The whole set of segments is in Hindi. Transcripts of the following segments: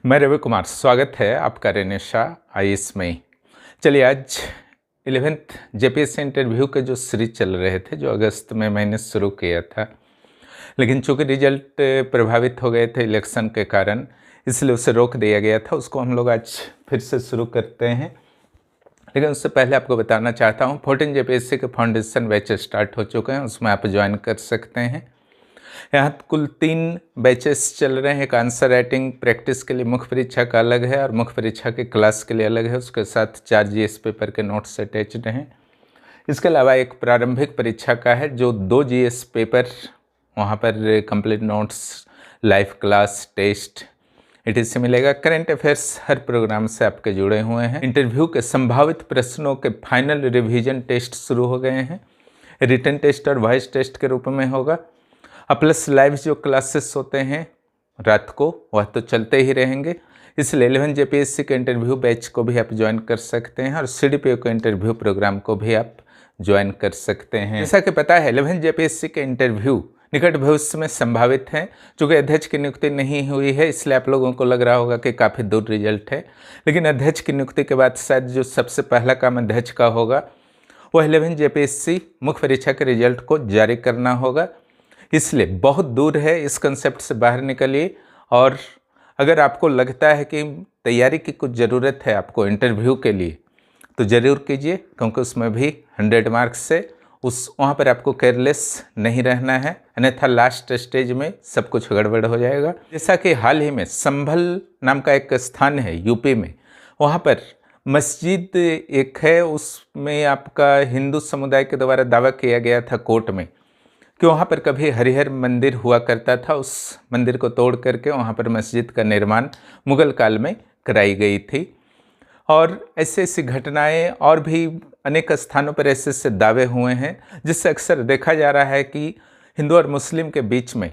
मैं रवि कुमार, स्वागत है आपका रेनेशा आईएएस में। चलिए, आज 11th जेपीएससी इंटरव्यू के जो सीरीज चल रहे थे, जो अगस्त में मैंने शुरू किया था, लेकिन चूंकि रिजल्ट प्रभावित हो गए थे इलेक्शन के कारण, इसलिए उसे रोक दिया गया था। उसको हम लोग आज फिर से शुरू करते हैं। लेकिन उससे पहले आपको बताना चाहता हूँ, 14 जेपीएससी के फाउंडेशन बैच स्टार्ट हो चुके हैं, उसमें आप ज्वाइन कर सकते हैं। यहाँ कुल 3 बैचेस चल रहे हैं। एक आंसर राइटिंग प्रैक्टिस के लिए मुख्य परीक्षा का अलग है और मुख्य परीक्षा के क्लास के लिए अलग है। उसके साथ 4 जीएस पेपर के नोट्स अटैच्ड हैं। इसके अलावा एक प्रारंभिक परीक्षा का है, जो 2 जीएस पेपर, वहाँ पर complete notes, live class, test etc मिलेगा। करंट अफेयर्स हर प्रोग्राम से आपके जुड़े हुए हैं। इंटरव्यू के संभावित प्रश्नों के फाइनल रिवीजन टेस्ट शुरू हो गए हैं। रिटन टेस्ट और वॉइस टेस्ट के रूप में होगा। प्लस लाइव जो क्लासेस होते हैं रात को, वह तो चलते ही रहेंगे। इसलिए 11 जेपीएससी के इंटरव्यू बैच को भी आप ज्वाइन कर सकते हैं और सीडीपीओ के इंटरव्यू प्रोग्राम को भी आप ज्वाइन कर सकते हैं। जैसा कि पता है, 11 जेपीएससी के इंटरव्यू निकट भविष्य में संभावित हैं। चूँकि अध्यक्ष की नियुक्ति नहीं हुई है, इसलिए आप लोगों को लग रहा होगा कि काफ़ी दूर रिजल्ट है। लेकिन अध्यक्ष की नियुक्ति के बाद शायद जो सबसे पहला काम अध्यक्ष का होगा, वह 11 जेपीएससी मुख्य परीक्षा के रिजल्ट को जारी करना होगा। इसलिए बहुत दूर है, इस कंसेप्ट से बाहर निकलिए। और अगर आपको लगता है कि तैयारी की कुछ ज़रूरत है आपको इंटरव्यू के लिए, तो ज़रूर कीजिए, क्योंकि उसमें भी 100 मार्क्स से वहाँ पर आपको केयरलेस नहीं रहना है, अन्यथा लास्ट स्टेज में सब कुछ गड़बड़ हो जाएगा। जैसा कि हाल ही में संभल नाम का एक स्थान है यूपी में, वहाँ पर मस्जिद एक है, उसमें आपका हिंदू समुदाय के द्वारा दावा किया गया था कोर्ट में कि वहाँ पर कभी हरिहर मंदिर हुआ करता था। उस मंदिर को तोड़ करके वहाँ पर मस्जिद का निर्माण मुगल काल में कराई गई थी। और ऐसे ऐसी घटनाएं और भी अनेक स्थानों पर ऐसे ऐसे दावे हुए हैं, जिससे अक्सर देखा जा रहा है कि हिंदू और मुस्लिम के बीच में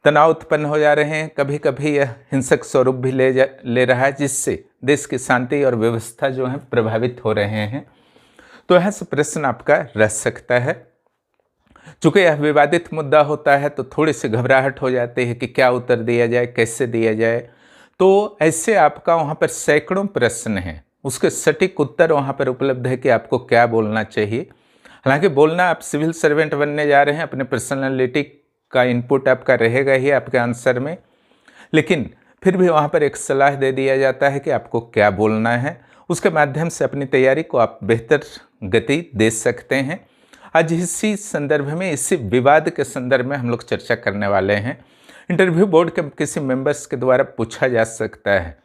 तनाव उत्पन्न हो जा रहे हैं। कभी कभी यह हिंसक स्वरूप भी ले रहा है, जिससे देश की शांति और व्यवस्था जो है प्रभावित हो रहे हैं। तो यहाँ से प्रश्न आपका रह सकता है। चूँकि यह विवादित मुद्दा होता है, तो थोड़ी सी घबराहट हो जाती है कि क्या उत्तर दिया जाए, कैसे दिया जाए। तो ऐसे आपका वहाँ पर सैकड़ों प्रश्न हैं, उसके सटीक उत्तर वहाँ पर उपलब्ध है कि आपको क्या बोलना चाहिए। हालांकि बोलना, आप सिविल सर्वेंट बनने जा रहे हैं, अपने पर्सनालिटी का इनपुट आपका रहेगा ही आपके आंसर में, लेकिन फिर भी वहाँ पर एक सलाह दे दिया जाता है कि आपको क्या बोलना है। उसके माध्यम से अपनी तैयारी को आप बेहतर गति दे सकते हैं। आज इसी संदर्भ में, इसी विवाद के संदर्भ में हम लोग चर्चा करने वाले हैं। इंटरव्यू बोर्ड के किसी मेंबर्स के द्वारा पूछा जा सकता है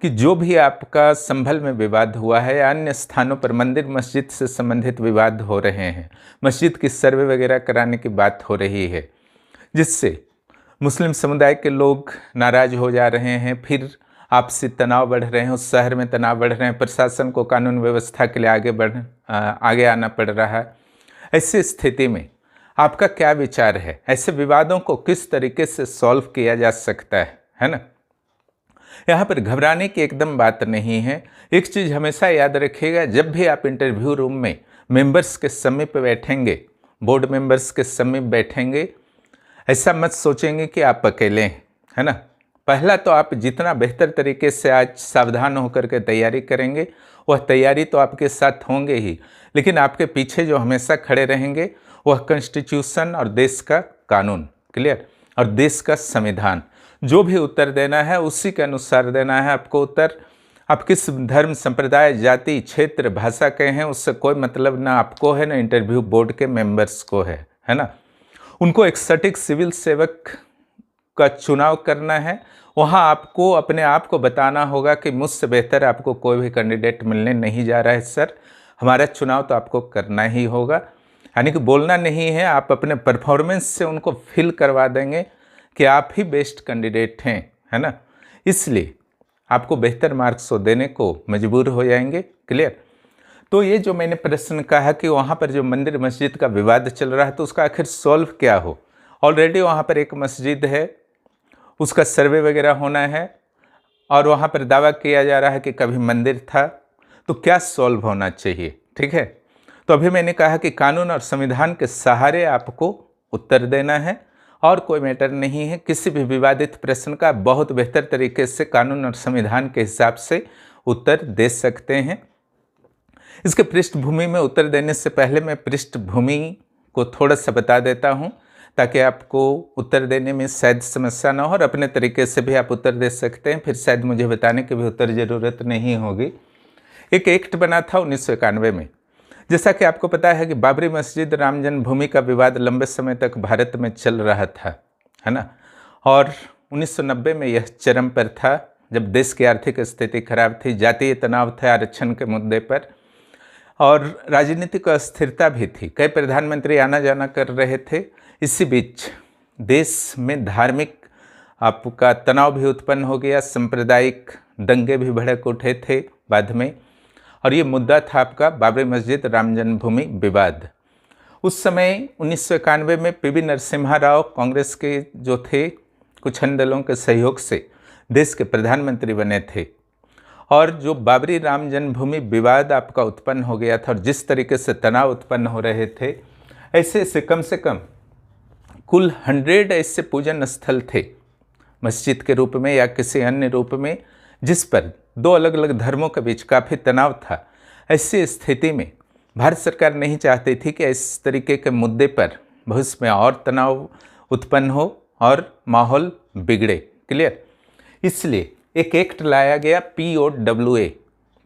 कि जो भी आपका संभल में विवाद हुआ है या अन्य स्थानों पर मंदिर मस्जिद से संबंधित विवाद हो रहे हैं, मस्जिद की सर्वे वगैरह कराने की बात हो रही है, जिससे मुस्लिम समुदाय के लोग नाराज हो जा रहे हैं, फिर आपसी तनाव बढ़ रहे हैं, उस शहर में तनाव बढ़ रहे हैं, प्रशासन को कानून व्यवस्था के लिए आगे आना पड़ रहा है। ऐसी स्थिति में आपका क्या विचार है? ऐसे विवादों को किस तरीके से सॉल्व किया जा सकता है ना? यहाँ पर घबराने की एकदम बात नहीं है। एक चीज़ हमेशा याद रखिएगा, जब भी आप इंटरव्यू रूम में मेंबर्स के समीप बैठेंगे, बोर्ड मेंबर्स के समीप बैठेंगे, ऐसा मत सोचेंगे कि आप अकेले हैं, है ना। पहला तो आप जितना बेहतर तरीके से आज सावधान होकर के तैयारी करेंगे, वह तैयारी तो आपके साथ होंगे ही, लेकिन आपके पीछे जो हमेशा खड़े रहेंगे वह कॉन्स्टिट्यूशन और देश का कानून, क्लियर, और देश का संविधान। जो भी उत्तर देना है उसी के अनुसार देना है आपको उत्तर। आप किस धर्म, संप्रदाय, जाति, क्षेत्र, भाषा के हैं, उससे कोई मतलब ना आपको है ना इंटरव्यू बोर्ड के मेंबर्स को है ना। उनको एक सटीक सिविल सेवक का चुनाव करना है। वहाँ आपको अपने आप को बताना होगा कि मुझसे बेहतर आपको कोई भी कैंडिडेट मिलने नहीं जा रहा है सर, हमारा चुनाव तो आपको करना ही होगा। यानी कि बोलना नहीं है, आप अपने परफॉर्मेंस से उनको फील करवा देंगे कि आप ही बेस्ट कैंडिडेट हैं, है ना। इसलिए आपको बेहतर मार्क्स देने को मजबूर हो जाएंगे, क्लियर। तो ये जो मैंने प्रश्न कहा कि वहाँ पर जो मंदिर मस्जिद का विवाद चल रहा है, तो उसका आखिर सॉल्व क्या हो। ऑलरेडी वहाँ पर एक मस्जिद है, उसका सर्वे वगैरह होना है, और वहाँ पर दावा किया जा रहा है कि कभी मंदिर था। तो क्या सॉल्व होना चाहिए, ठीक है। तो अभी मैंने कहा कि कानून और संविधान के सहारे आपको उत्तर देना है, और कोई मैटर नहीं है। किसी भी विवादित प्रश्न का बहुत बेहतर तरीके से कानून और संविधान के हिसाब से उत्तर दे सकते हैं। इसके पृष्ठभूमि में उत्तर देने से पहले मैं पृष्ठभूमि को थोड़ा सा बता देता हूं, ताकि आपको उत्तर देने में शायद समस्या ना हो और अपने तरीके से भी आप उत्तर दे सकते हैं। फिर शायद मुझे बताने की भी उत्तर ज़रूरत नहीं होगी। एक एक्ट बना था 1991 में। जैसा कि आपको पता है कि बाबरी मस्जिद राम जन्मभूमि का विवाद लंबे समय तक भारत में चल रहा था, है ना। और 1990 में यह चरम पर था, जब देश की आर्थिक स्थिति खराब थी, जातीय तनाव थे आरक्षण के मुद्दे पर, और राजनीतिक अस्थिरता भी थी। कई प्रधानमंत्री आना जाना कर रहे थे। इसी बीच देश में धार्मिक आपका तनाव भी उत्पन्न हो गया, सांप्रदायिक दंगे भी भड़क उठे थे बाद में, और ये मुद्दा था आपका बाबरी मस्जिद राम जन्मभूमि विवाद। उस समय 1991 में पीवी नरसिम्हा राव कांग्रेस के जो थे, कुछ अन्य दलों के सहयोग से देश के प्रधानमंत्री बने थे। और जो बाबरी राम जन्मभूमि विवाद आपका उत्पन्न हो गया था और जिस तरीके से तनाव उत्पन्न हो रहे थे, ऐसे से कम कुल 100 ऐसे पूजन स्थल थे, मस्जिद के रूप में या किसी अन्य रूप में, जिस पर दो अलग अलग धर्मों के बीच काफ़ी तनाव था। ऐसी स्थिति में भारत सरकार नहीं चाहती थी कि इस तरीके के मुद्दे पर भविष्य में और तनाव उत्पन्न हो और माहौल बिगड़े। क्लियर। इसलिए एक एक्ट लाया गया POWA,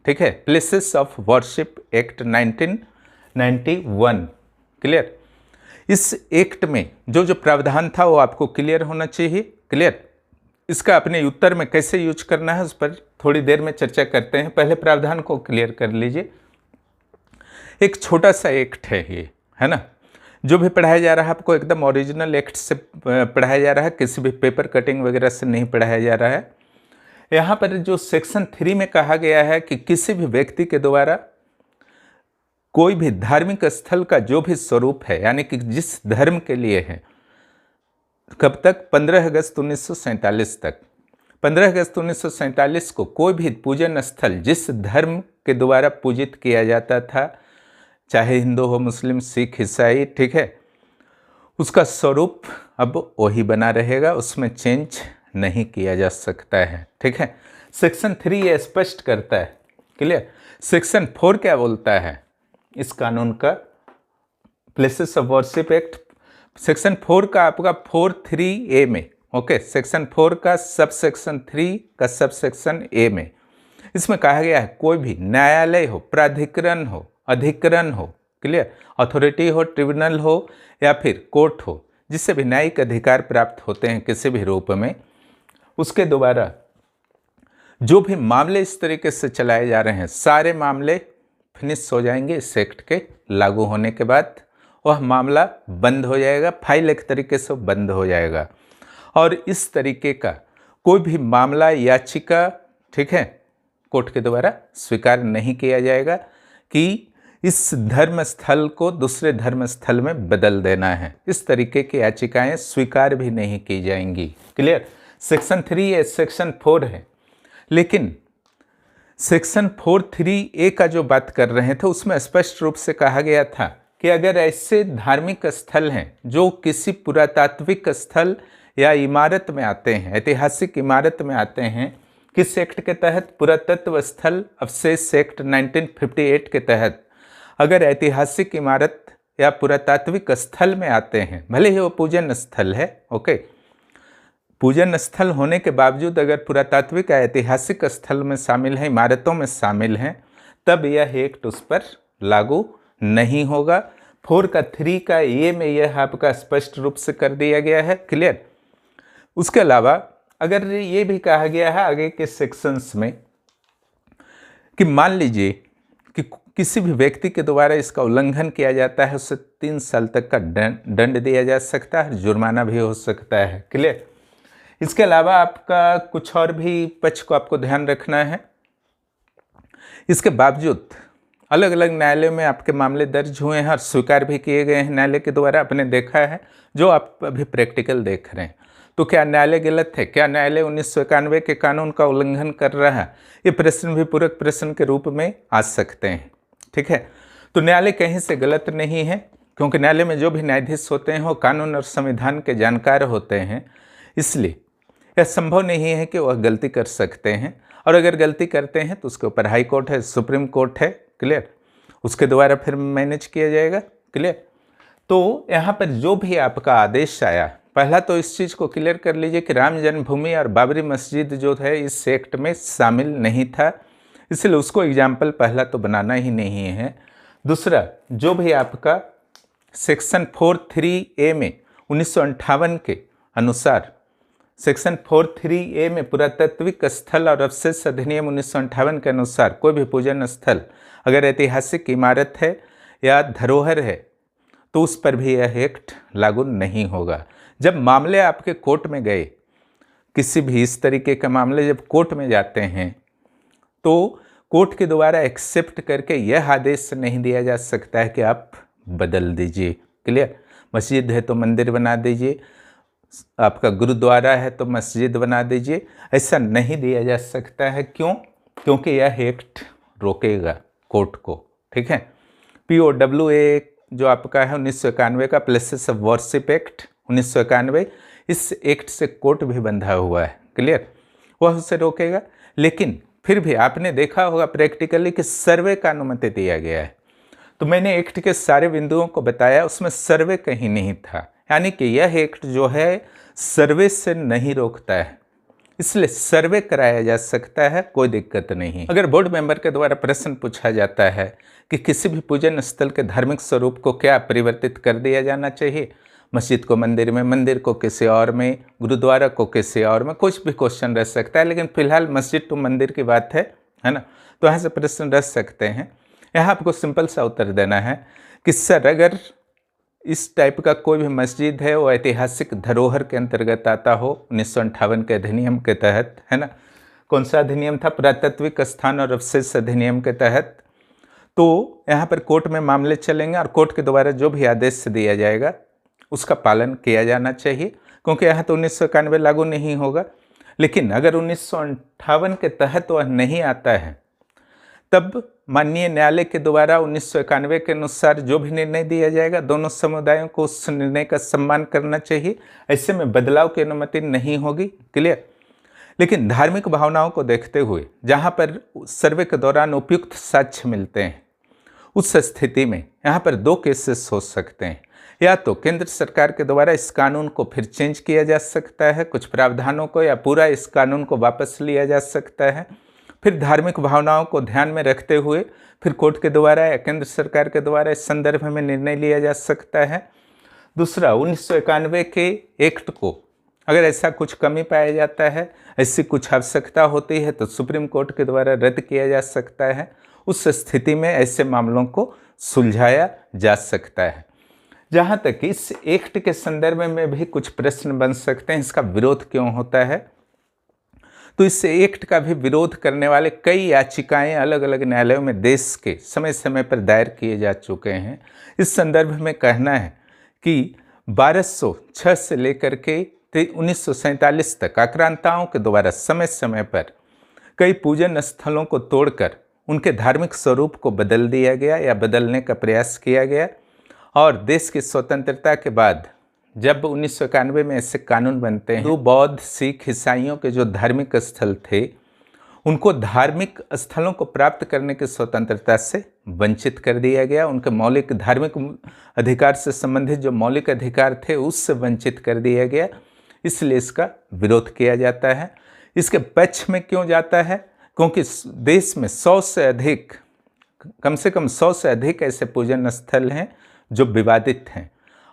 ठीक है, places of worship act 1991। Clear. इस एक्ट में जो जो प्रावधान था वो आपको क्लियर होना चाहिए। क्लियर। इसका अपने उत्तर में कैसे यूज करना है उस पर थोड़ी देर में चर्चा करते हैं। पहले प्रावधान को क्लियर कर लीजिए। एक छोटा सा एक्ट है ये, है ना। जो भी पढ़ाया जा रहा है आपको एकदम ओरिजिनल एक्ट से पढ़ाया जा रहा है, किसी भी पेपर कटिंग वगैरह से नहीं पढ़ाया जा रहा है। यहाँ पर जो सेक्शन 3 में कहा गया है कि किसी भी व्यक्ति के द्वारा कोई भी धार्मिक स्थल का जो भी स्वरूप है, यानी कि जिस धर्म के लिए है, कब तक? 15 अगस्त 1947 तक। 15 अगस्त 1947 को कोई भी पूजन स्थल जिस धर्म के द्वारा पूजित किया जाता था, चाहे हिंदू हो, मुस्लिम, सिख, ईसाई, ठीक है, उसका स्वरूप अब वही बना रहेगा, उसमें चेंज नहीं किया जा सकता है। ठीक है। सेक्शन 3 ये स्पष्ट करता है। क्लियर। सेक्शन 4 क्या बोलता है इस कानून का? Places of worship act section 4 का आपका 4(3)A में, ओके, सेक्शन 4 का सब सेक्शन 3 का सब सेक्शन A में इसमें कहा गया है कोई भी न्यायालय हो, प्राधिकरण हो, अधिकरण हो, क्लियर, अथॉरिटी हो, ट्रिब्यूनल हो या फिर कोर्ट हो, जिससे भी न्यायिक अधिकार प्राप्त होते हैं किसी भी रूप में, उसके द्वारा जो भी मामले इस तरीके से चलाए जा रहे हैं, सारे मामले फिनिश हो जाएंगे इस एक्ट के लागू होने के बाद। वह मामला बंद हो जाएगा, फाइल एक तरीके से बंद हो जाएगा। और इस तरीके का कोई भी मामला, याचिका, ठीक है, कोर्ट के द्वारा स्वीकार नहीं किया जाएगा कि इस धर्म स्थल को दूसरे धर्म स्थल में बदल देना है। इस तरीके की याचिकाएं स्वीकार भी नहीं की जाएंगी। क्लियर। सेक्शन 3 या सेक्शन 4 है, लेकिन सेक्शन 4(3)A का जो बात कर रहे थे उसमें स्पष्ट रूप से कहा गया था कि अगर ऐसे धार्मिक स्थल हैं जो किसी पुरातात्विक स्थल या इमारत में आते हैं, ऐतिहासिक इमारत में आते हैं, किस एक्ट के तहत? पुरातत्व स्थल अवशेष एक्ट 1958 के तहत अगर ऐतिहासिक इमारत या पुरातात्विक स्थल में आते हैं, भले ही वो पूजन स्थल है, ओके, पूजन स्थल होने के बावजूद अगर पुरातात्विक या ऐतिहासिक स्थल में शामिल है, इमारतों में शामिल हैं, तब यह एक्ट उस पर लागू नहीं होगा। 4 का 3 का A में यह आपका स्पष्ट रूप से कर दिया गया है। क्लियर। उसके अलावा अगर ये भी कहा गया है आगे के सेक्शंस में कि मान लीजिए कि किसी भी व्यक्ति के द्वारा इसका उल्लंघन किया जाता है, उससे 3 साल तक का दंड दिया जा सकता है, जुर्माना भी हो सकता है। क्लियर। इसके अलावा आपका कुछ और भी पक्ष को आपको ध्यान रखना है। इसके बावजूद अलग अलग न्यायालयों में आपके मामले दर्ज हुए हैं और स्वीकार भी किए गए हैं न्यायालय के द्वारा, आपने देखा है, जो आप अभी प्रैक्टिकल देख रहे हैं। तो क्या न्यायालय गलत है? क्या न्यायालय 1991 के कानून का उल्लंघन कर रहा है? ये प्रश्न भी पूरक प्रश्न के रूप में आ सकते हैं। ठीक है। तो न्यायालय कहीं से गलत नहीं है, क्योंकि न्यायालय में जो भी न्यायाधीश होते हैं वो कानून और संविधान के जानकार होते हैं, इसलिए यह संभव नहीं है कि वह गलती कर सकते हैं। और अगर गलती करते हैं तो उसके ऊपर हाई कोर्ट है, सुप्रीम कोर्ट है, क्लियर, उसके द्वारा फिर मैनेज किया जाएगा, क्लियर। तो यहाँ पर जो भी आपका आदेश आया, पहला तो इस चीज़ को क्लियर कर लीजिए कि राम जन्मभूमि और बाबरी मस्जिद जो है इस एक्ट में शामिल नहीं था, इसलिए उसको एग्जाम्पल पहला तो बनाना ही नहीं है। दूसरा, जो भी आपका सेक्शन 43A में 1958 के अनुसार, सेक्शन 43A में पुरातत्विक स्थल और अवशेष अधिनियम 1958 के अनुसार कोई भी पूजन स्थल अगर ऐतिहासिक इमारत है या धरोहर है तो उस पर भी यह एक्ट लागू नहीं होगा। जब मामले आपके कोर्ट में गए, किसी भी इस तरीके के मामले जब कोर्ट में जाते हैं तो कोर्ट के द्वारा एक्सेप्ट करके यह आदेश नहीं दिया जा सकता है कि आप बदल दीजिए, क्लियर। मस्जिद है तो मंदिर बना दीजिए, आपका गुरुद्वारा है तो मस्जिद बना दीजिए, ऐसा नहीं दिया जा सकता है। क्यों? क्योंकि यह एक्ट रोकेगा कोर्ट को, ठीक है। POWA जो आपका है 1991 का, प्लेसेस ऑफ वर्शिप एक्ट 1991, इस एक्ट से कोर्ट भी बंधा हुआ है, क्लियर, वह उसे रोकेगा। लेकिन फिर भी आपने देखा होगा प्रैक्टिकली कि सर्वे का अनुमति दिया गया है, तो मैंने एक्ट के सारे बिंदुओं को बताया, उसमें सर्वे कहीं नहीं था, यानी कि यह एक्ट जो है सर्वे से नहीं रोकता है, इसलिए सर्वे कराया जा सकता है, कोई दिक्कत नहीं। अगर बोर्ड मेंबर के द्वारा प्रश्न पूछा जाता है कि किसी भी पूजन स्थल के धार्मिक स्वरूप को क्या परिवर्तित कर दिया जाना चाहिए, मस्जिद को मंदिर में, मंदिर को किसी और में, गुरुद्वारा को किसी और में, कुछ भी क्वेश्चन रह सकता है, लेकिन फिलहाल मस्जिद टू मंदिर की बात है ना, तो यहाँ से प्रश्न रह सकते हैं। यहाँ आपको सिंपल सा उत्तर देना है कि सर अगर इस टाइप का कोई भी मस्जिद है वो ऐतिहासिक धरोहर के अंतर्गत आता हो 1958 के अधिनियम के तहत, है ना, कौन सा अधिनियम था, पुरातत्विक स्थान और अवशेष अधिनियम के तहत, तो यहाँ पर कोर्ट में मामले चलेंगे और कोर्ट के द्वारा जो भी आदेश दिया जाएगा उसका पालन किया जाना चाहिए, क्योंकि यहाँ तो 1991 लागू नहीं होगा। लेकिन अगर 1958 के तहत वह नहीं आता है, तब माननीय न्यायालय के द्वारा 1991 के अनुसार जो भी निर्णय दिया जाएगा, दोनों समुदायों को उस निर्णय का सम्मान करना चाहिए, ऐसे में बदलाव की अनुमति नहीं होगी, क्लियर। लेकिन धार्मिक भावनाओं को देखते हुए जहाँ पर सर्वे के दौरान उपयुक्त साक्ष्य मिलते हैं, उस स्थिति में यहाँ पर दो केसेस हो सकते हैं। या तो केंद्र सरकार के द्वारा इस कानून को फिर चेंज किया जा सकता है, कुछ प्रावधानों को, या पूरा इस कानून को वापस लिया जा सकता है। फिर धार्मिक भावनाओं को ध्यान में रखते हुए फिर कोर्ट के द्वारा या केंद्र सरकार के द्वारा इस संदर्भ में निर्णय लिया जा सकता है। दूसरा, 1991 के एक्ट को अगर ऐसा कुछ कमी पाया जाता है, ऐसी कुछ आवश्यकता होती है, तो सुप्रीम कोर्ट के द्वारा रद्द किया जा सकता है। उस स्थिति में ऐसे मामलों को सुलझाया जा सकता है। जहाँ तक इस एक्ट के संदर्भ में भी कुछ प्रश्न बन सकते हैं, इसका विरोध क्यों होता है, तो इस एक्ट का भी विरोध करने वाले कई याचिकाएं अलग अलग न्यायालयों में देश के समय समय पर दायर किए जा चुके हैं। इस संदर्भ में कहना है कि 1206 से लेकर के 1947 तक आक्रांताओं के द्वारा समय समय पर कई पूजन स्थलों को तोड़कर उनके धार्मिक स्वरूप को बदल दिया गया या बदलने का प्रयास किया गया। और देश की स्वतंत्रता के बाद जब 1991 में ऐसे कानून बनते हैं, तो बौद्ध, सिख, ईसाइयों के जो धार्मिक स्थल थे उनको धार्मिक स्थलों को प्राप्त करने की स्वतंत्रता से वंचित कर दिया गया। उनके मौलिक धार्मिक अधिकार से संबंधित जो मौलिक अधिकार थे उससे वंचित कर दिया गया, इसलिए इसका विरोध किया जाता है। इसके पक्ष में क्यों जाता है, क्योंकि देश में 100 से अधिक, कम से कम 100 से अधिक ऐसे पूजन स्थल हैं जो विवादित हैं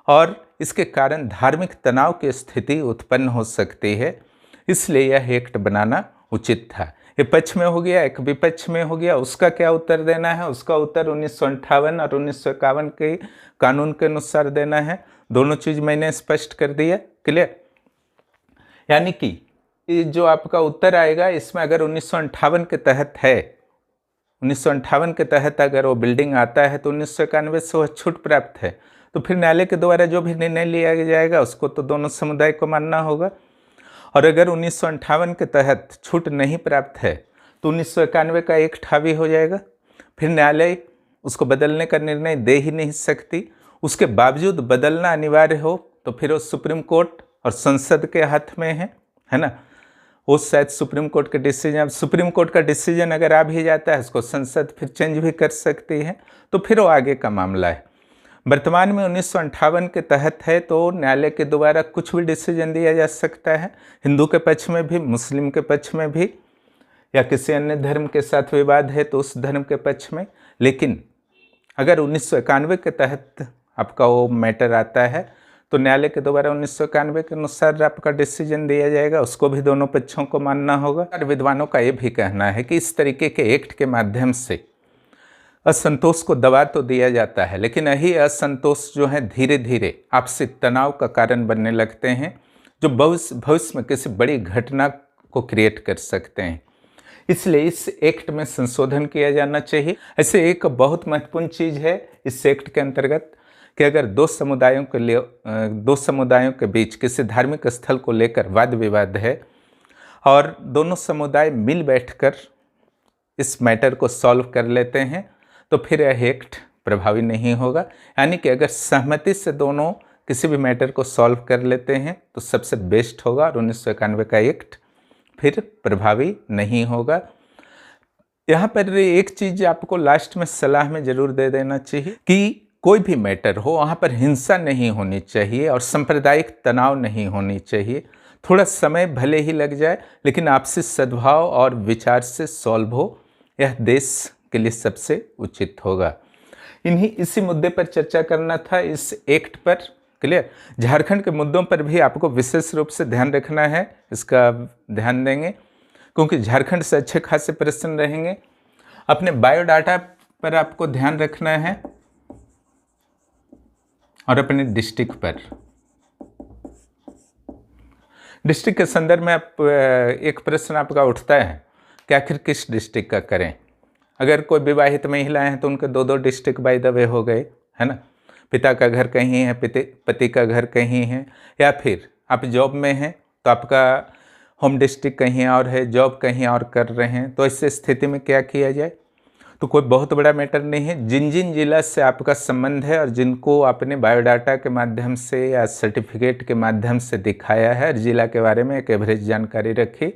और इसके कारण धार्मिक तनाव की स्थिति उत्पन्न हो सकती है, इसलिए यह एक्ट बनाना उचित था। ये पक्ष में हो गया, एक विपक्ष में हो गया। उसका क्या उत्तर देना है, उसका उत्तर 1958 और 1951 के कानून के अनुसार देना है। दोनों चीज़ मैंने स्पष्ट कर दिया, क्लियर। यानी कि ये जो आपका उत्तर आएगा इसमें अगर 1958 के तहत है, 1958 के तहत अगर वो बिल्डिंग आता है तो 1991 से वह छूट प्राप्त है, तो फिर न्यायालय के द्वारा जो भी निर्णय लिया जाएगा उसको तो दोनों समुदाय को मानना होगा। और अगर 1958 के तहत छूट नहीं प्राप्त है तो 1991 का एक्ट हावी हो जाएगा, फिर न्यायालय उसको बदलने का निर्णय दे ही नहीं सकती। उसके बावजूद बदलना अनिवार्य हो तो फिर वो सुप्रीम कोर्ट और संसद के हाथ में है ना। वो शायद सुप्रीम कोर्ट के डिसीजन, सुप्रीम कोर्ट का डिसीजन अगर आ भी जाता है उसको संसद फिर चेंज भी कर सकती है, तो फिर वो आगे का मामला है। वर्तमान में 1958 के तहत है तो न्यायालय के द्वारा कुछ भी डिसीजन दिया जा सकता है, हिंदू के पक्ष में भी, मुस्लिम के पक्ष में भी, या किसी अन्य धर्म के साथ विवाद है तो उस धर्म के पक्ष में। लेकिन अगर 1991 के तहत आपका वो मैटर आता है तो न्यायालय के द्वारा 1991 के अनुसार आपका डिसीजन दिया जाएगा, उसको भी दोनों पक्षों को मानना होगा। और विद्वानों का ये भी कहना है कि इस तरीके के एक्ट के माध्यम से असंतोष को दबा तो दिया जाता है, लेकिन यही असंतोष जो है धीरे धीरे आपसी तनाव का कारण बनने लगते हैं, जो भविष्य में किसी बड़ी घटना को क्रिएट कर सकते हैं। इसलिए इस एक्ट में संशोधन किया जाना चाहिए। ऐसे एक बहुत महत्वपूर्ण चीज़ है इस एक्ट के अंतर्गत कि अगर दो समुदायों के बीच किसी धार्मिक स्थल को लेकर वाद विवाद है और दोनों समुदाय मिल बैठकर इस मैटर को सॉल्व कर लेते हैं तो फिर यह एक्ट प्रभावी नहीं होगा। यानी कि अगर सहमति से दोनों किसी भी मैटर को सॉल्व कर लेते हैं तो सबसे बेस्ट होगा और 1991 का एक्ट फिर प्रभावी नहीं होगा। यहाँ पर एक चीज़ आपको लास्ट में सलाह में ज़रूर दे देना चाहिए कि कोई भी मैटर हो वहाँ पर हिंसा नहीं होनी चाहिए और सांप्रदायिक तनाव नहीं होनी चाहिए। थोड़ा समय भले ही लग जाए लेकिन आपसी सद्भाव और विचार से सॉल्व हो, यह देश के लिए सबसे उचित होगा। इसी मुद्दे पर चर्चा करना था इस एक्ट पर। क्लियर। झारखंड के मुद्दों पर भी आपको विशेष रूप से ध्यान रखना है, इसका ध्यान देंगे क्योंकि झारखंड से अच्छे खासे प्रश्न रहेंगे। अपने बायोडाटा पर आपको ध्यान रखना है और अपने डिस्ट्रिक्ट पर। डिस्ट्रिक्ट के संदर्भ में आप एक प्रश्न आपका उठता है कि आखिर किस डिस्ट्रिक्ट का करें। अगर कोई विवाहित महिलाएं हैं तो उनके 2-2 डिस्ट्रिक्ट बाय द वे हो गए, है ना। पिता का घर कहीं है, पति का घर कहीं है, या फिर आप जॉब में हैं तो आपका होम डिस्ट्रिक्ट कहीं और है, जॉब कहीं और कर रहे हैं, तो इस स्थिति में क्या किया जाए। तो कोई बहुत बड़ा मैटर नहीं है। जिन जिन जिला से आपका संबंध है और जिनको आपने बायोडाटा के माध्यम से या सर्टिफिकेट के माध्यम से दिखाया है, जिला के बारे में एक एवरेज जानकारी रखी,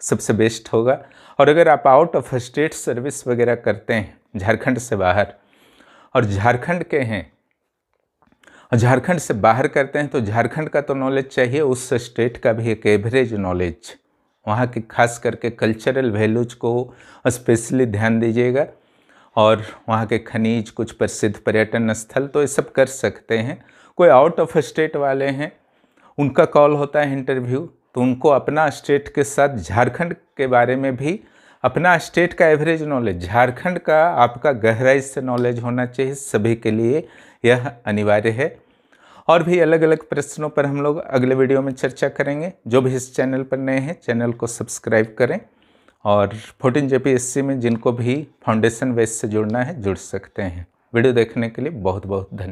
सबसे बेस्ट होगा। और अगर आप आउट ऑफ स्टेट सर्विस वगैरह करते हैं झारखंड से बाहर और झारखंड के हैं और झारखंड से बाहर करते हैं तो झारखंड का तो नॉलेज चाहिए, उस स्टेट का भी एक एवरेज नॉलेज, वहाँ की खास करके कल्चरल वैल्यूज को स्पेशली ध्यान दीजिएगा। और वहाँ के खनिज, कुछ प्रसिद्ध पर्यटन स्थल, तो ये सब कर सकते हैं। कोई आउट ऑफ स्टेट वाले हैं, उनका कॉल होता है इंटरव्यू, तो उनको अपना स्टेट के साथ झारखंड के बारे में भी, अपना स्टेट का एवरेज नॉलेज, झारखंड का आपका गहराई से नॉलेज होना चाहिए। सभी के लिए यह अनिवार्य है। और भी अलग अलग प्रश्नों पर हम लोग अगले वीडियो में चर्चा करेंगे। जो भी इस चैनल पर नए हैं चैनल को सब्सक्राइब करें और 14 JPSC में जिनको भी फाउंडेशन बेस से जुड़ना है जुड़ सकते हैं। वीडियो देखने के लिए बहुत बहुत धन्यवाद।